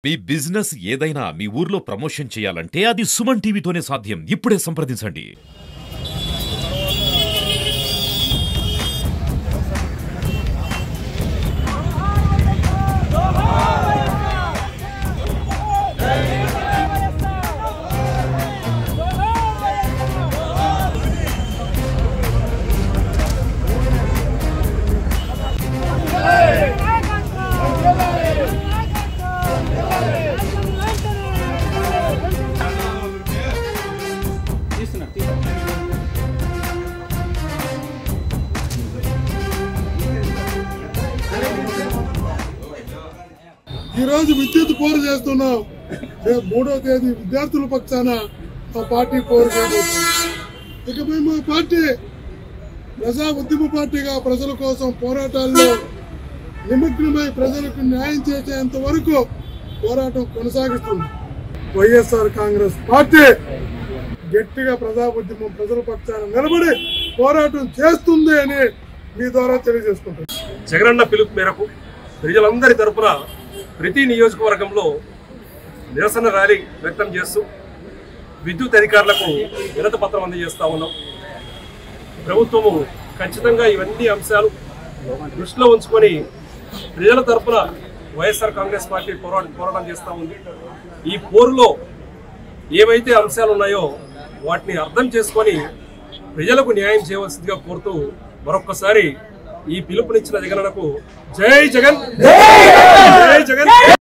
మీ business ఏదైనా మీ ఊర్లో promotion చేయాలంటే అది సుమన్ టీవీతోనే సాధ్యం. ఇప్పుడే సంప్రదించండి. ఈ రోజు విద్యుత్ పోరు చేస్తున్నాం. రేపు 3వ తేదీ విద్యార్థుల పక్షాన ఆ పార్టీ పోరు చేయబోతుంది. ఇకపై మా పార్టీ ప్రజా ఉద్యమ పార్టీగా ప్రజల కోసం పోరాటాల్లో నిమగ్నమై ప్రజలకు న్యాయం చేసేంత వరకు పోరాటం కొనసాగిస్తుంది. వైఎస్ఆర్ కాంగ్రెస్ పార్టీ గట్టిగా ప్రజా ఉద్యమం ప్రజల పక్షాన నిలబడి పోరాటం చేస్తుంది అని మీ ద్వారా తెలియజేసుకుంటాం. జగనన్న పిలుపు మేరకు ప్రజలందరి తరపున ప్రతి నియోజకవర్గంలో నిరసన ర్యాలీ వ్యక్తం చేస్తూ విద్యుత్ అధికారులకు వినతి పత్రం అందజేస్తా ఉన్నాం. ప్రభుత్వము ఖచ్చితంగా ఇవన్నీ అంశాలు దృష్టిలో ఉంచుకొని ప్రజల తరపున వైఎస్ఆర్ కాంగ్రెస్ పార్టీ పోరాటం చేస్తూ ఉంది. ఈ పోరులో ఏవైతే అంశాలు ఉన్నాయో వాటిని అర్థం చేసుకొని ప్రజలకు న్యాయం చేయవలసిందిగా కోరుతూ మరొక్కసారి ఈ పిలుపునిచ్చిన జగనన్నకు జై జగన్, జై జగన్.